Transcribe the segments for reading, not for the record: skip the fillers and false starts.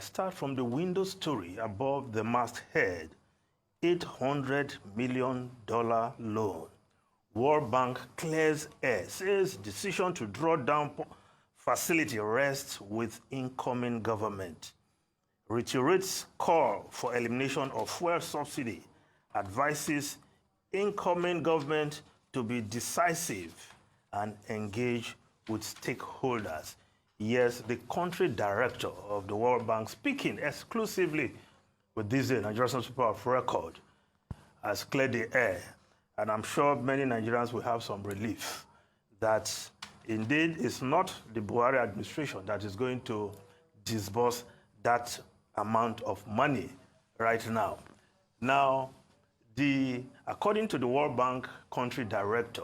start from the window story above the masthead. $800 million loan. World Bank clears air, says decision to draw down facility rests with incoming government. Reiterates call for elimination of fuel subsidy, advises incoming government to be decisive and engage with stakeholders. Yes, the country director of the World Bank, speaking exclusively with this Nigerian newspaper of record, has cleared the air. And I'm sure many Nigerians will have some relief that indeed it's not the Buhari administration that is going to disburse that amount of money right now. Now, according to the World Bank country director,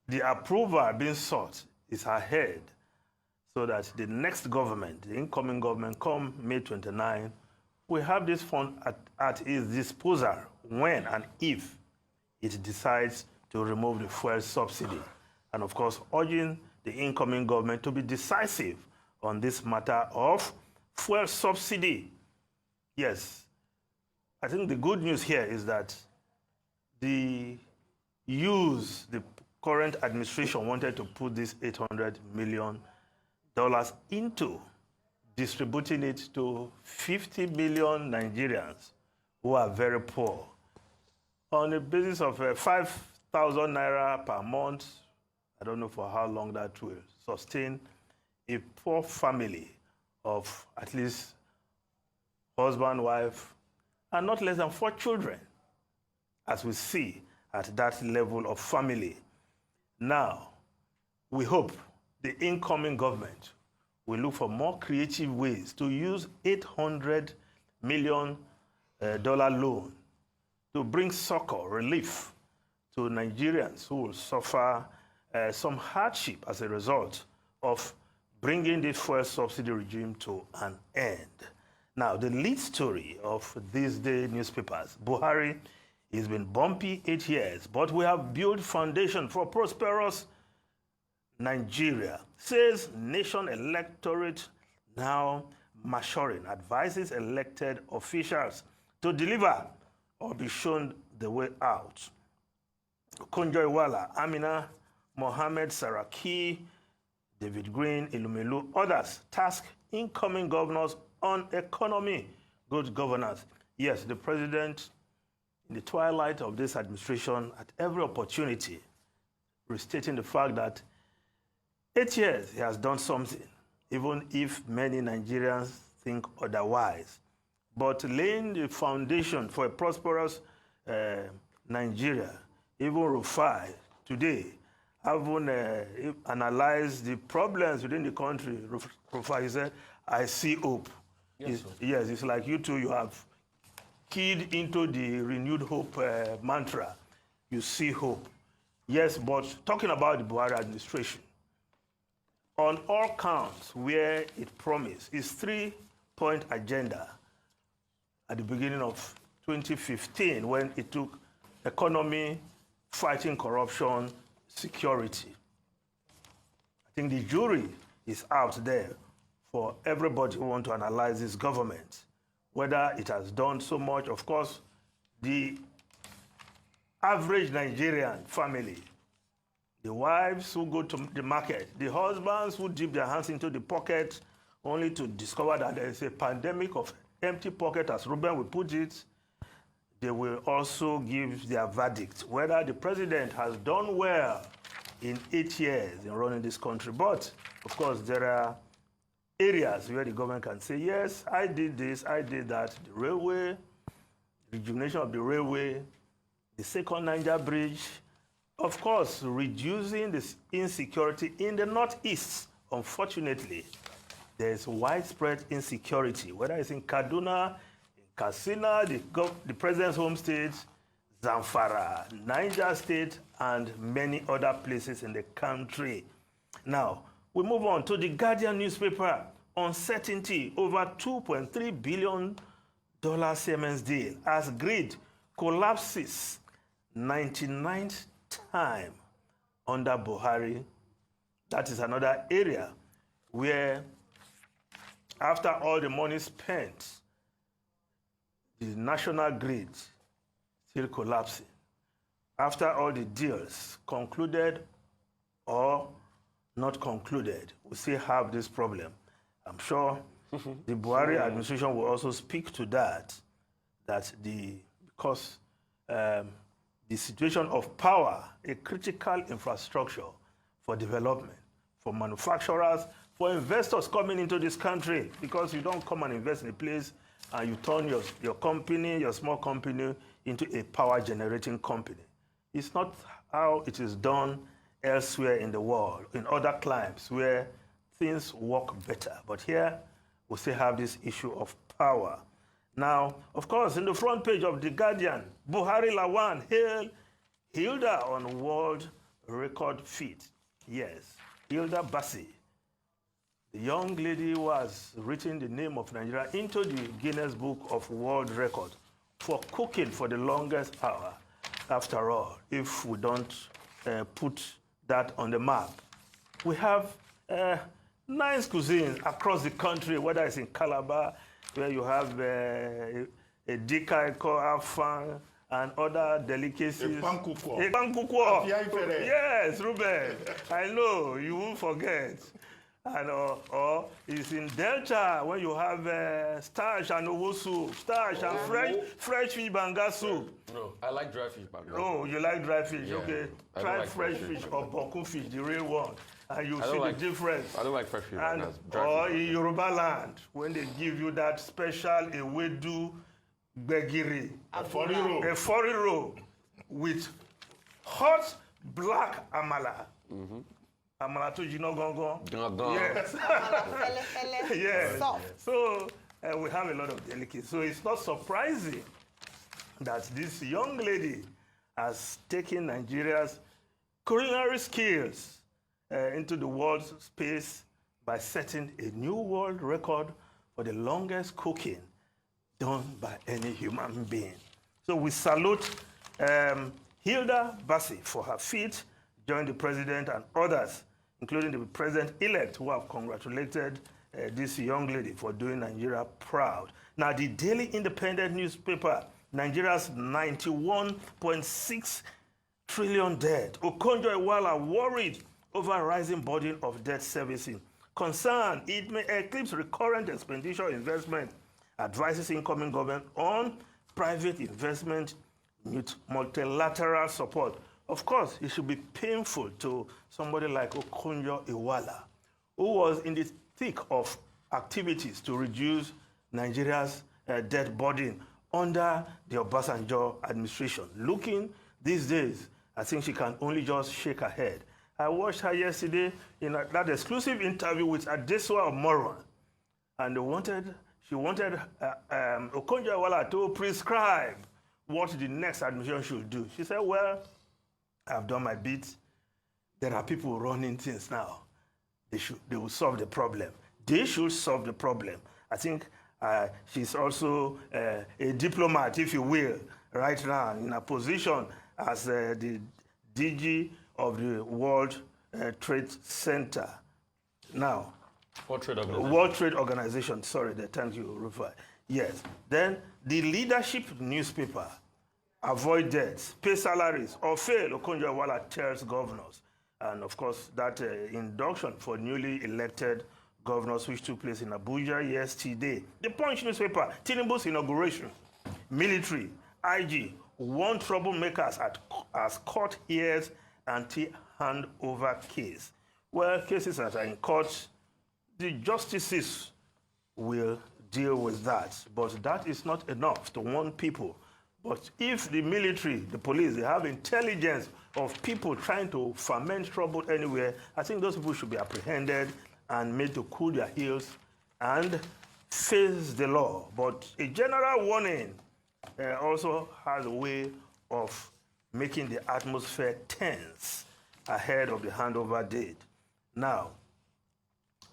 the approval being sought is ahead so that the next government, the incoming government, come May 29, we have this fund at its disposal when and if it decides to remove the fuel subsidy. And of course, urging the incoming government to be decisive on this matter of fuel subsidy. Yes, I think the good news here is that the current administration wanted to put this $800 million into distributing it to 50 million Nigerians who are very poor on a basis of 5,000 naira per month. I don't know for how long that will sustain a poor family of at least husband, wife, and not less than 4 children, as we see at that level of family. Now, we hope the incoming government will look for more creative ways to use $800 million loan to bring succor, relief to Nigerians who will suffer some hardship as a result of bringing the fuel subsidy regime to an end. Now, the lead story of these day newspapers, Buhari has been bumpy 8 years, but we have built foundation for prosperous Nigeria, says nation electorate now maturing, advises elected officials to deliver or be shown the way out. Konjo-Iweala, Amina Mohammed Saraki, David Green, Ilumelu, others task incoming governors on economy, good governance. Yes, the president, in the twilight of this administration, at every opportunity, restating the fact that 8 years he has done something, even if many Nigerians think otherwise. But laying the foundation for a prosperous Nigeria, even Rufai today, having analyzed the problems within the country, Rufai said, I see hope. Yes, yes, it's like you two, you have keyed into the renewed hope mantra. You see hope. Yes, but talking about the Buhari administration, on all counts where it promised its 3-point agenda at the beginning of 2015 when it took economy, fighting corruption, security. I think the jury is out there for everybody who wants to analyze this government, whether it has done so much. Of course, the average Nigerian family, the wives who go to the market, the husbands who dip their hands into the pocket only to discover that there is a pandemic of empty pocket, as Ruben will put it, they will also give their verdict, whether the president has done well in 8 years in running this country. But, of course, there are areas where the government can say, yes, I did this, I did that. The railway, rejuvenation of the railway, the second Niger bridge, of course, reducing this insecurity in the Northeast. Unfortunately, there's widespread insecurity, whether it's in Kaduna, in Katsina, the president's home state, Zamfara, Niger State, and many other places in the country. Now, we move on to the Guardian newspaper. Uncertainty over $2.3 billion Siemens deal as grid collapses 99th time under Buhari. That is another area where After all the money spent, the national grid still collapsing. After all the deals concluded or not concluded, we still have this problem. I'm sure the Buhari administration will also speak to that, because the situation of power, a critical infrastructure for development, for manufacturers, for investors coming into this country, because you don't come and invest in a place and you turn your company, your small company, into a power generating company. It's not how it is done elsewhere in the world, in other climes where things work better. But here, we still have this issue of power. Now, of course, in the front page of The Guardian, Buhari Lawan hailed Hilda on world record feat. Yes, Hilda Bassi, the young lady who has written the name of Nigeria into the Guinness Book of World Record for cooking for the longest hour. After all, if we don't put that on the map, we have nice cuisine across the country, whether it's in Calabar, where you have a dika afang and other delicacies. Pankukwo. Yes, Ruben. I know, you won't forget. And or it's in Delta, where you have starch and ovo soup, starch and fresh fish banga soup. No, I like dry fish banga. Oh, you like dry fish? Yeah. Okay. Try like fresh fish or boku fish, the real one, and you see the difference. I don't like fresh fish. And or in Yoruba land, when they give you that special ewedu gbegiri, a foriro with hot black amala. Amala to jino gongon. Yes. Yes. So we have a lot of delicacies. So it's not surprising that this young lady has taken Nigeria's culinary skills into the world space by setting a new world record for the longest cooking done by any human being. So we salute Hilda Bassi for her feat, join the president and others, including the president-elect, who have congratulated this young lady for doing Nigeria proud. Now, the Daily Independent newspaper, Nigeria's 91.6 trillion debt. Okonjo-Iweala worried over rising burden of debt servicing. Concerned it may eclipse recurrent expenditure investment, advises incoming government on private investment with multilateral support. Of course, it should be painful to somebody like Okonjo-Iweala, who was in the thick of activities to reduce Nigeria's debt burden under the Obasanjo administration. Looking these days, I think she can only just shake her head. I watched her yesterday in that exclusive interview with Adesua Omoran, and she wanted Okonjo-Iweala to prescribe what the next administration should do. She said, well, I've done my bit. There are people running things now. They will solve the problem. They should solve the problem. I think she's also a diplomat, if you will, right now in a position as the DG of the World Trade Center. Now, World Trade Organization, sorry, thank you, Rufai. Yes. Then the leadership newspaper, avoid debts, pay salaries, or fail, Okonjo-Iweala tells governors. And of course, that induction for newly elected governors, which took place in Abuja yesterday. The Punch newspaper, Tinubu's inauguration, military, IG, warn troublemakers as court hears anti-handover case. Well, cases that are in court, the justices will deal with that. But that is not enough to warn people. But if the military, the police, they have intelligence of people trying to foment trouble anywhere, I think those people should be apprehended and made to cool their heels and face the law. But a general warning also has a way of making the atmosphere tense ahead of the handover date. Now,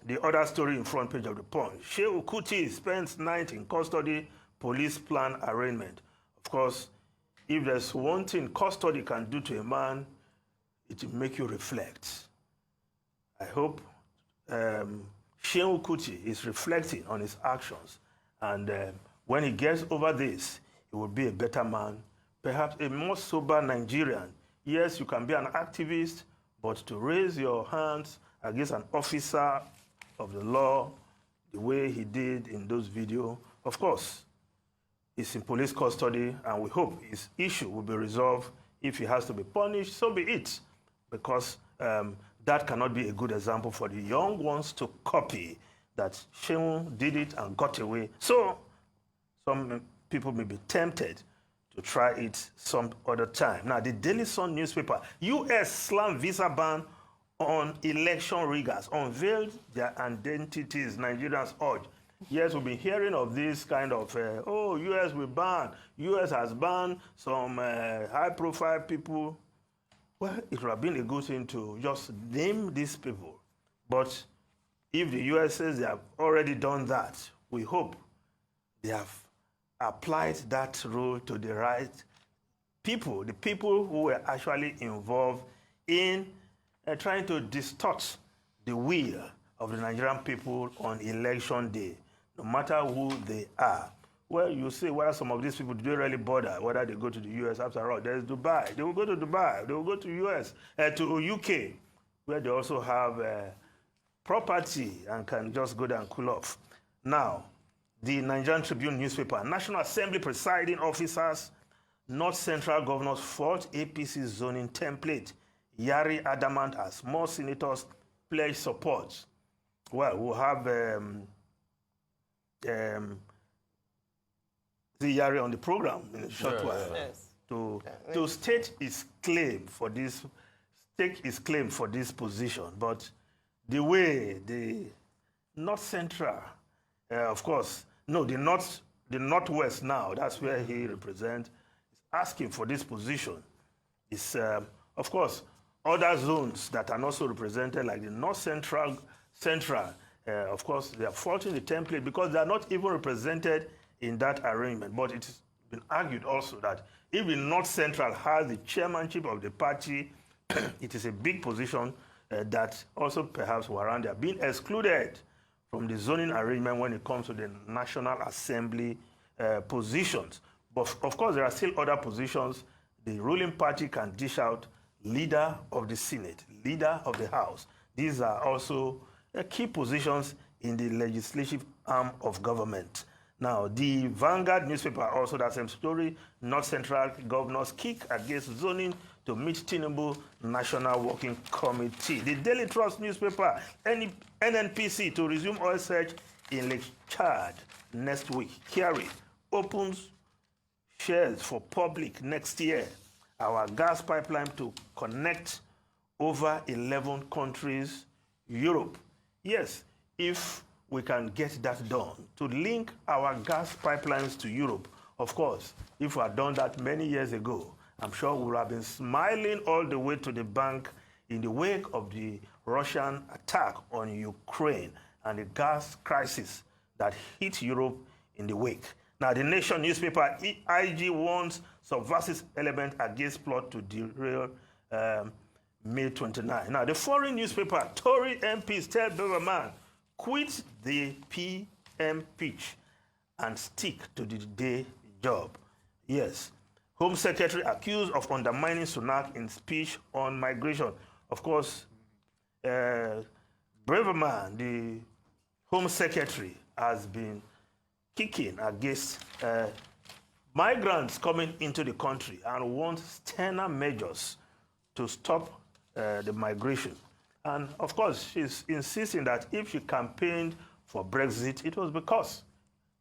the other story in front page of the Punch. Shehu Kuti spends night in custody, police plan arraignment. Of course, if there's one thing custody can do to a man, it will make you reflect. I hope Shehu Kuti is reflecting on his actions. And when he gets over this, he will be a better man, perhaps a more sober Nigerian. Yes, you can be an activist, but to raise your hands against an officer of the law the way he did in those videos, of course, he's in police custody, and we hope his issue will be resolved. If he has to be punished, so be it, because that cannot be a good example for the young ones to copy, that Shehu did it and got away. So some people may be tempted to try it some other time. Now, the Daily Sun newspaper, U.S. slam visa ban on election riggers, unveiled their identities, Nigerians urge. Yes, we've been hearing of this kind of, U.S. will ban, U.S. has banned some high-profile people. Well, it would have been a good thing to just name these people. But if the U.S. says they have already done that, we hope they have applied that rule to the right people, the people who were actually involved in trying to distort the will of the Nigerian people on election day, no matter who they are. Well, you say, whether some of these people, do they really bother whether they go to the U.S.? After all, there's Dubai. They will go to Dubai. They will go to U.S., to U.K., where they also have property and can just go there and cool off. Now, the Nigerian Tribune newspaper, National Assembly presiding officers, North Central governors fault APC zoning template. Yari adamant as more senators pledge support. Well, we'll have the Yari on the program in a short while. Yes. To state his claim for this, position. But the way the North Central, of course, no, the Northwest now, that's where he represents, is asking for this position. It's, of course, other zones that are also represented, like the North Central, of course, they are faulting the template because they are not even represented in that arrangement. But it's been argued also that if the North Central has the chairmanship of the party, it is a big position that also perhaps warrant their being excluded from the zoning arrangement when it comes to the National Assembly positions. But of course, there are still other positions. The ruling party can dish out leader of the Senate, leader of the House. These are also key positions in the legislative arm of government. Now, the Vanguard newspaper, also that same story, North Central governors kick against zoning to meet Tinubu National Working Committee. The Daily Trust newspaper, NNPC to resume oil search in Lake Chad next week. Kyari opens shares for public next year. Our gas pipeline to connect over 11 countries, Europe. Yes, if we can get that done, to link our gas pipelines to Europe. Of course, if we had done that many years ago, I'm sure we would have been smiling all the way to the bank in the wake of the Russian attack on Ukraine and the gas crisis that hit Europe in the wake. Now, the Nation newspaper, IG warns subversive element against plot to derail May 29. Now, the foreign newspaper, Tory MPs tell Beverman, quit the PM pitch and stick to the day job. Yes. Home Secretary accused of undermining Sunak in speech on migration. Of course, Braverman, the Home Secretary, has been kicking against migrants coming into the country and wants sterner measures to stop the migration. And of course, she's insisting that if she campaigned for Brexit, it was because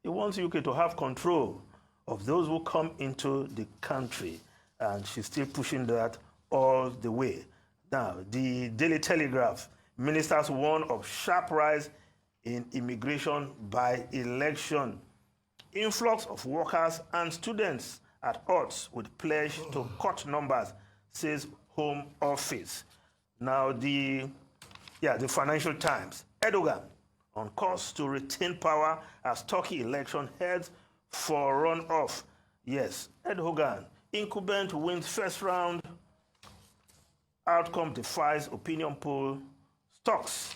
he wants UK to have control of those who come into the country. And she's still pushing that all the way. Now, the Daily Telegraph, ministers warn of sharp rise in immigration by election. Influx of workers and students at odds with pledge to cut numbers, says Home Office. Now, the Financial Times, Erdogan on course to retain power as Turkey election heads for runoff. Yes, Erdogan, incumbent wins first round, outcome defies opinion poll, stocks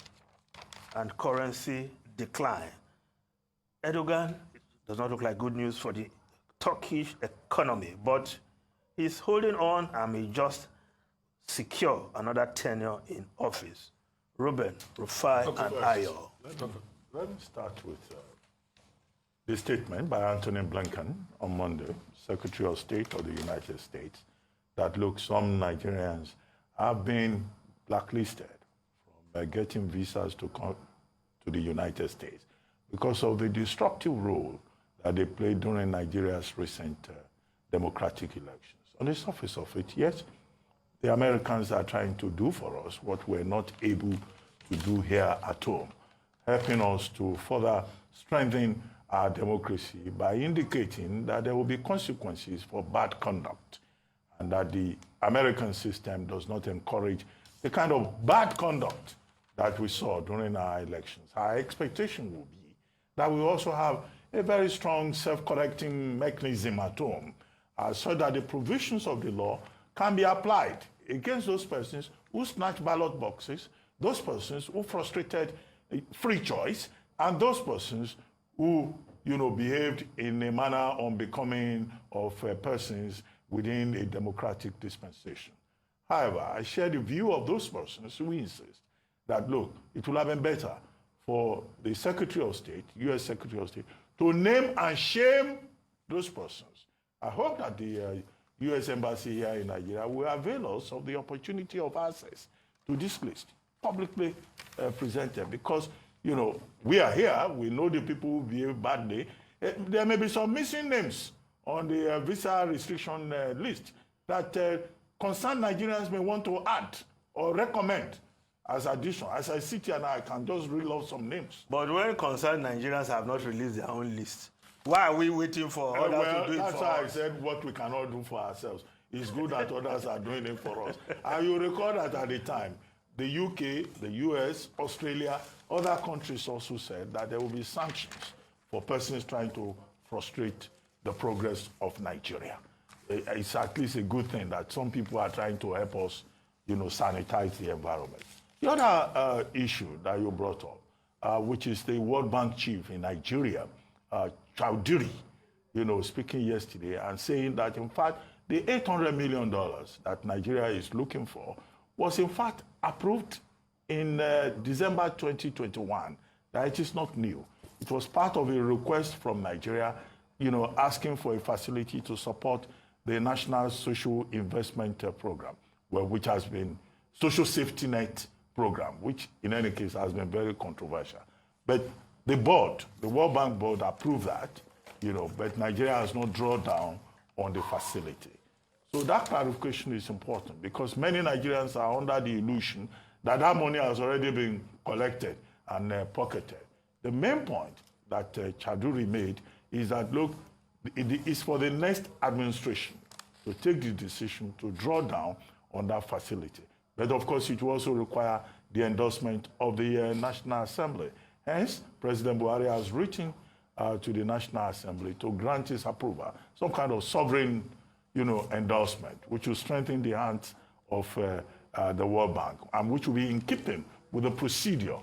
and currency decline. Erdogan does not look like good news for the Turkish economy, but he's holding on and may just secure another tenure in office. Ruben, Rufai, and Ayo. Let me start with the statement by Anthony Blinken on Monday, Secretary of State of the United States, that look, some Nigerians have been blacklisted from getting visas to come to the United States because of the destructive role that they played during Nigeria's recent democratic elections. On the surface of it, yes, the Americans are trying to do for us what we're not able to do here at home, helping us to further strengthen our democracy by indicating that there will be consequences for bad conduct and that the American system does not encourage the kind of bad conduct that we saw during our elections. Our expectation will be that we also have a very strong self-correcting mechanism at home so that the provisions of the law can be applied against those persons who snatch ballot boxes, those persons who frustrated free choice, and those persons who, behaved in a manner unbecoming of persons within a democratic dispensation. However, I share the view of those persons who insist that, look, it would have been better for the Secretary of State, U.S. Secretary of State, to name and shame those persons. I hope that the U.S. Embassy here in Nigeria will avail us of the opportunity of access to this list, publicly presented, because, we are here, we know the people who behave badly. There may be some missing names on the visa restriction list that concerned Nigerians may want to add or recommend as addition. As I sit here now, I can just reel off some names. But when concerned Nigerians have not released their own list, why are we waiting for others to do it for us? That's why I said what we cannot do for ourselves. It's good that others are doing it for us. And you recall that at the time, the UK, the US, Australia, other countries also said that there will be sanctions for persons trying to frustrate the progress of Nigeria. It's at least a good thing that some people are trying to help us, sanitize the environment. The other issue that you brought up, which is the World Bank chief in Nigeria, Chowdhury, speaking yesterday and saying that, in fact, the $800 million that Nigeria is looking for was, in fact, approved in December 2021, that it is not new. It was part of a request from Nigeria, asking for a facility to support the National Social Investment Program, which has been Social Safety Net Program, which in any case has been very controversial. But the board, the World Bank board approved that, but Nigeria has not drawn down on the facility. So that clarification is important because many Nigerians are under the illusion that that money has already been collected and pocketed. The main point that Chowdhury made is that, look, it is for the next administration to take the decision to draw down on that facility. But of course, it will also require the endorsement of the National Assembly. Hence, President Buhari has written to the National Assembly to grant his approval, some kind of sovereign, endorsement, which will strengthen the hands of the World Bank, and which will be in keeping with the procedure,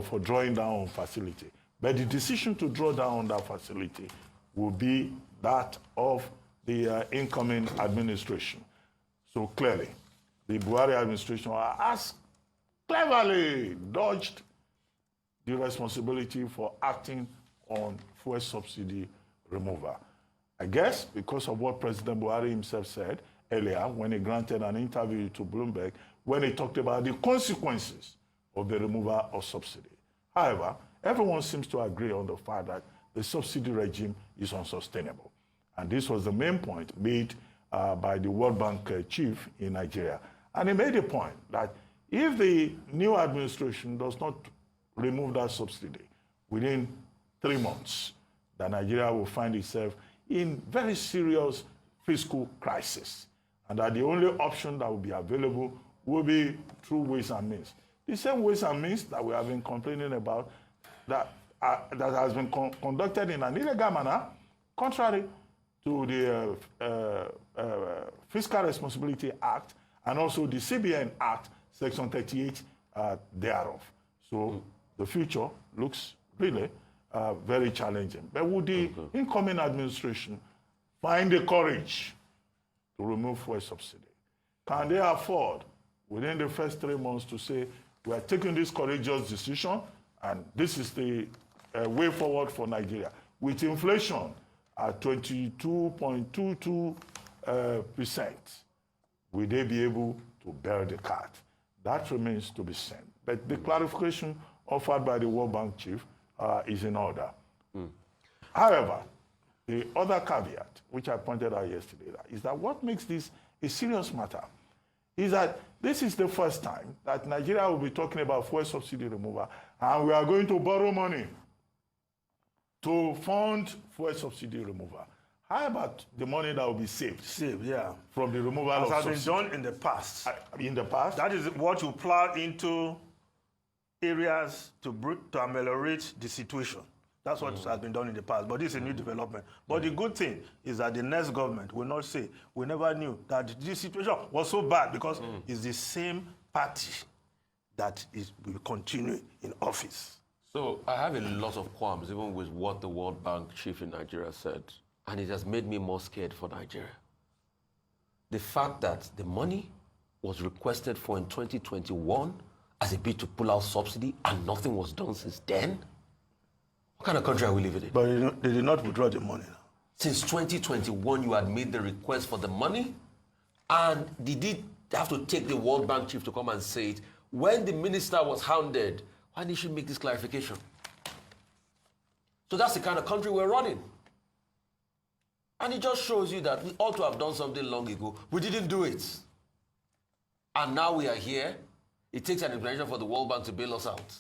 for drawing down on facility. But the decision to draw down on that facility will be that of the incoming administration. So clearly, the Buhari administration has cleverly dodged the responsibility for acting on fuel subsidy removal. I guess because of what President Buhari himself said earlier when he granted an interview to Bloomberg, when he talked about the consequences of the removal of subsidy. However, everyone seems to agree on the fact that the subsidy regime is unsustainable. And this was the main point made by the World Bank chief in Nigeria. And he made a point that if the new administration does not remove that subsidy within 3 months, that Nigeria will find itself in very serious fiscal crisis, and that the only option that will be available will be through ways and means. The same ways and means that we have been complaining about that has been conducted in an illegal manner, contrary to the Fiscal Responsibility Act and also the CBN Act, Section 38 thereof. So the future looks really very challenging. But would the incoming administration find the courage to remove fuel subsidy? Can they afford, within the first 3 months, to say, we are taking this courageous decision, and this is the way forward for Nigeria? With inflation at 22.22%, will they be able to bear the cart? That remains to be seen. But the clarification offered by the World Bank chief is in order. However, the other caveat, which I pointed out yesterday, is that what makes this a serious matter is that this is the first time that Nigeria will be talking about fuel subsidy removal, and we are going to borrow money to fund fuel subsidy removal. How about the money that will be saved? Saved, yeah. From the removal As of has subsidy? been done in the past. In the past? That is what you plow into areas to ameliorate the situation. That's what has been done in the past. But this is a new development. But the good thing is that the next government will not say, we never knew that this situation was so bad, because it's the same party that will continue in office. So I have a lot of qualms even with what the World Bank chief in Nigeria said, and it has made me more scared for Nigeria. The fact that the money was requested for in 2021 as a bid to pull out subsidy and nothing was done since then. What kind of country are we living in? But they did not withdraw the money now. Since 2021, you had made the request for the money, and did it have to take the World Bank chief to come and say it? When the minister was hounded, why didn't she make this clarification? So that's the kind of country we're running. And it just shows you that we ought to have done something long ago. We didn't do it. And now we are here. It takes an explanation for the World Bank to bail us out.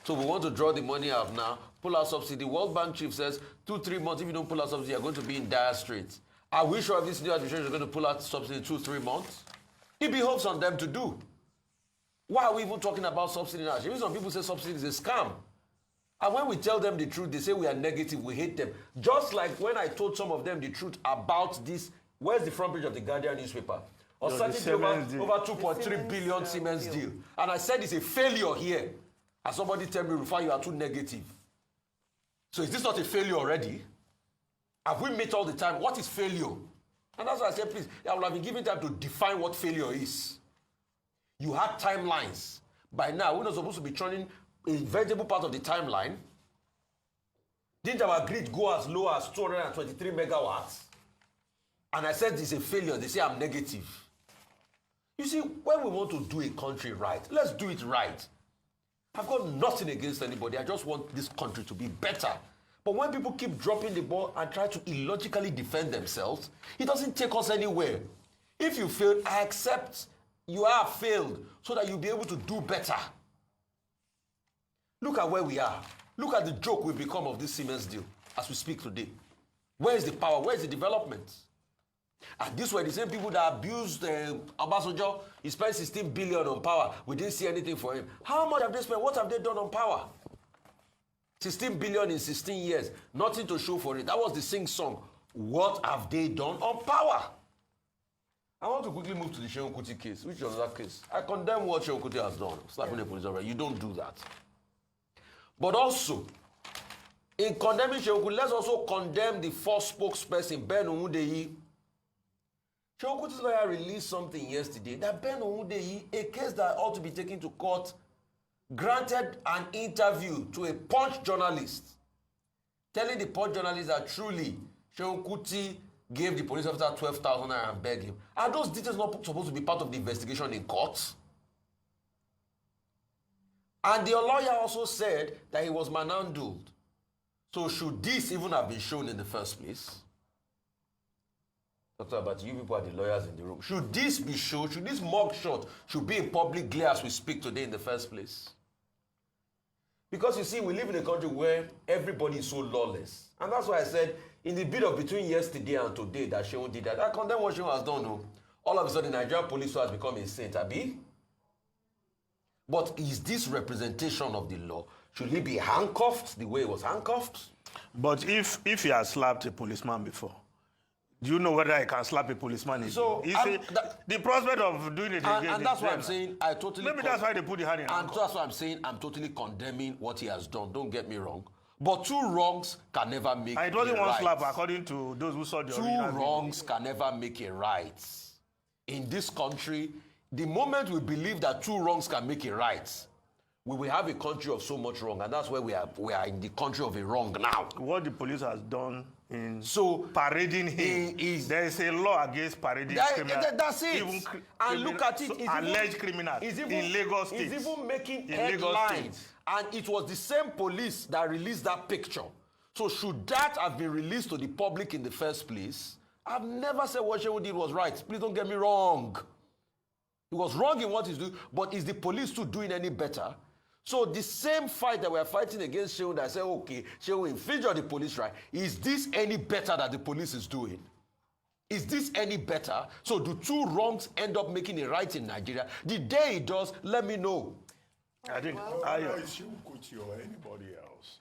So we want to draw the money out now, pull out subsidy. World Bank chief says 2-3 months, if you don't pull out subsidy, you're going to be in dire straits. Are we sure this new administration is going to pull out subsidy in 2-3 months? It behoves on them to do. Why are we even talking about subsidy now? Some people say subsidy is a scam. And when we tell them the truth, they say we are negative, we hate them. Just like when I told some of them the truth about this, where's the front page of the Guardian newspaper? Or something over 2.3 billion Siemens deal. And I said it's a failure here. And somebody tell me, Rufai, you are too negative. So is this not a failure already? Have we met all the time? What is failure? And that's why I said, please, I will have been given time to define what failure is. You had timelines. By now, we're not supposed to be turning a vegetable part of the timeline. Didn't our grid go as low as 223 megawatts? And I said it's a failure. They say I'm negative. You see, when we want to do a country right, let's do it right. I've got nothing against anybody. I just want this country to be better. But when people keep dropping the ball and try to illogically defend themselves, it doesn't take us anywhere. If you failed, I accept you have failed so that you'll be able to do better. Look at where we are. Look at the joke we've become of this Siemens deal as we speak today. Where is the power? Where is the development? And these were the same people that abused Obasanjo. He spent 16 billion on power. We didn't see anything for him. How much have they spent? What have they done on power? 16 billion in 16 years. Nothing to show for it. That was the sing song. What have they done on power? I want to quickly move to the Seun Kuti case, which is another case. I condemn what Seun Kuti has done, slapping the police over. You don't do that. But also, in condemning Seun Kuti, let's also condemn the first spokesperson, Ben Ogundeyi. Seun Kuti's lawyer released something yesterday that Ben Ogundeyi, a case that ought to be taken to court, granted an interview to a Punch journalist, telling the Punch journalist that truly Seun Kuti gave the police officer 12,000 naira and begged him. Are those details not supposed to be part of the investigation in court? And the lawyer also said that he was manhandled. So should this even have been shown in the first place? Dr. Abati, you people are the lawyers in the room. Should this be shown? Should this mugshot should be in public glare as we speak today in the first place? Because you see, we live in a country where everybody is so lawless. And that's why I said, in the bit of between yesterday and today that Seun did that, I condemn what Seun has done. No. All of a sudden, the Nigerian police has become a saint, Abi. But is this representation of the law? Should he be handcuffed the way he was handcuffed? But if he has slapped a policeman before, Do you know whether I can slap a policeman? So, the prospect of doing it again. And that's why I'm saying I totally. Maybe that's why they put the hand in. And that's why I'm saying I'm totally condemning what he has done. Don't get me wrong. But two wrongs can never make and it wasn't one right. slap, according to those who saw the Two original wrongs can never make a right. In this country, the moment we believe that two wrongs can make a right, we will have a country of so much wrong, and that's where we are in the country of a wrong now. What the police has done in So parading him, there is a law against parading criminals. That's it. And look at it. So alleged criminals in Lagos State. It's even making in headlines. And it was the same police that released that picture. So should that have been released to the public in the first place? I've never said what Shehu did was right. Please don't get me wrong. He was wrong in what he's doing, but is the police too doing any better? So the same fight that we're fighting against Shehu, that I say, okay, Shehu infringed on the police right, is this any better that the police is doing? Is this any better? So do two wrongs end up making a right in Nigeria? The day it does, let me know. I think it's you, Kuti, or anybody else.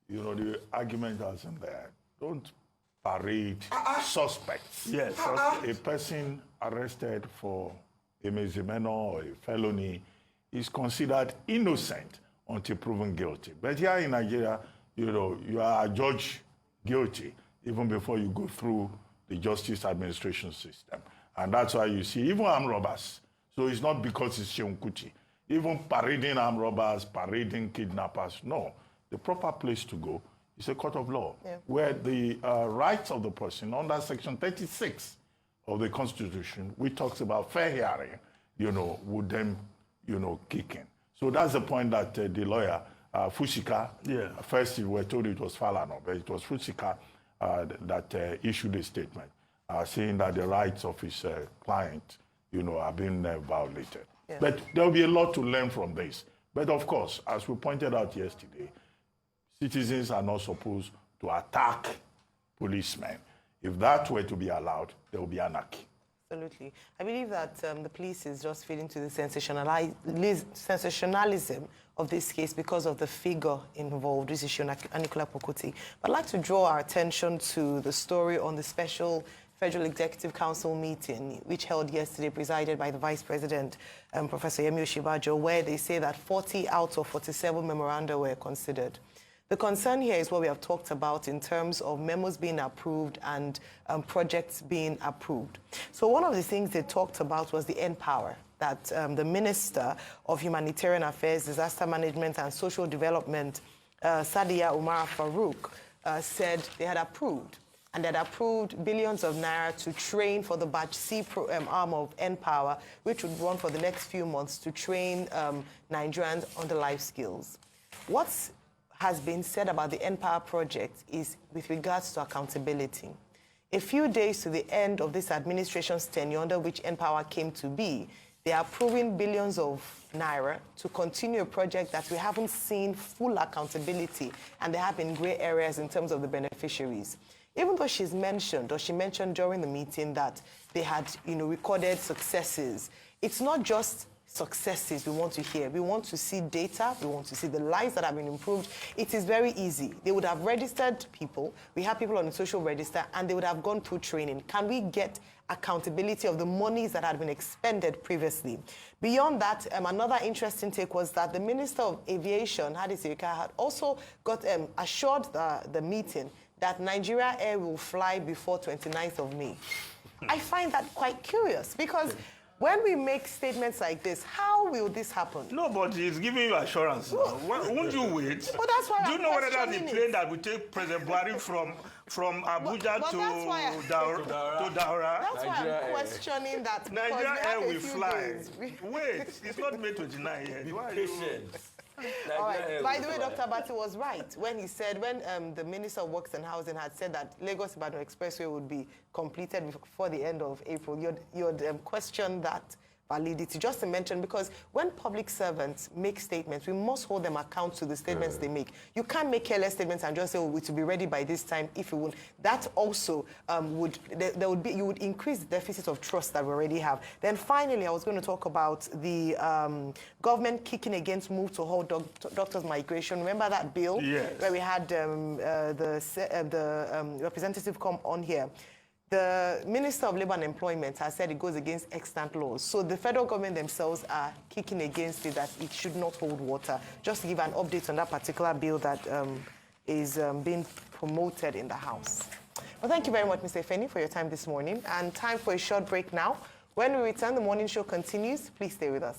You know, the argument isn't there. Don't parade suspects. Yes. A person arrested for a misdemeanor or a felony is considered innocent until proven guilty. But here in Nigeria, you know, you are judged guilty even before you go through the justice administration system. And that's why you see even armed robbers. So it's not because it's Shehu Kuti. Even parading armed robbers, parading kidnappers, no. The proper place to go is a court of law, where the rights of the person under Section 36 of the Constitution, which talks about fair hearing, you know, would then, you know, kick in. So that's the point that the lawyer, Fushika, first we were told it was Falana, but it was Fushika that issued a statement saying that the rights of his client, you know, are being violated. Yeah. But there'll be a lot to learn from this. But of course, as we pointed out yesterday, citizens are not supposed to attack policemen. If that were to be allowed, there will be anarchy. Absolutely. I believe that the police is just feeding to the sensationalism of this case because of the figure involved, this issue, Anikulapo Kuti. But I'd like to draw our attention to the story on the special Federal Executive Council meeting, which held yesterday, presided by the Vice President, Professor Yemi Osinbajo, where they say that 40 out of 47 memoranda were considered. The concern here is what we have talked about in terms of memos being approved and projects being approved. So one of the things they talked about was the NPower, that the Minister of Humanitarian Affairs, Disaster Management and Social Development, Sadiya Umar Farouk, said they had approved. And that approved billions of naira to train for the Batch C arm of NPower, which would run for the next few months to train Nigerians on the life skills. What has been said about the NPower project is with regards to accountability. A few days to the end of this administration's tenure under which NPower came to be, they are approving billions of naira to continue a project that we haven't seen full accountability, and there have been gray areas in terms of the beneficiaries. Even though she mentioned during the meeting that they had, you know, recorded successes, it's not just successes we want to hear. We want to see data. We want to see the lives that have been improved. It is very easy. They would have registered people. We have people on the social register, and they would have gone through training. Can we get accountability of the monies that had been expended previously? Beyond that, another interesting take was that the Minister of Aviation, Hadi Sirika, had also got assured the meeting that Nigeria Air will fly before 29th of May. I find that quite curious because when we make statements like this, how will this happen? No, but he's giving you assurance. Won't you wait? Well, that's why Do you know whether that's the plane that will take President Buhari from Abuja to Daura? That's why I'm questioning that. Nigeria Air will fly. Wait, it's not May 29 yet. Be patient. All right. By the way, Dr. Bati was right when he said, when the Minister of Works and Housing had said that Lagos-Ibadan Expressway would be completed before the end of April, you'd question that validity. Just to mention, because when public servants make statements, we must hold them account to the statements they make. You can't make careless statements and just say, oh, it will be ready by this time if you won't. That also you would increase the deficit of trust that we already have. Then finally, I was going to talk about the government kicking against move to hold doctors' migration. Remember that bill? Yes. Where we had the representative come on here. the Minister of Labour and Employment has said it goes against extant laws. So the federal government themselves are kicking against it, that it should not hold water. Just to give an update on that particular bill that is being promoted in the House. Well, thank you very much, Mr. Ifeni, for your time this morning. And time for a short break now. When we return, the morning show continues. Please stay with us.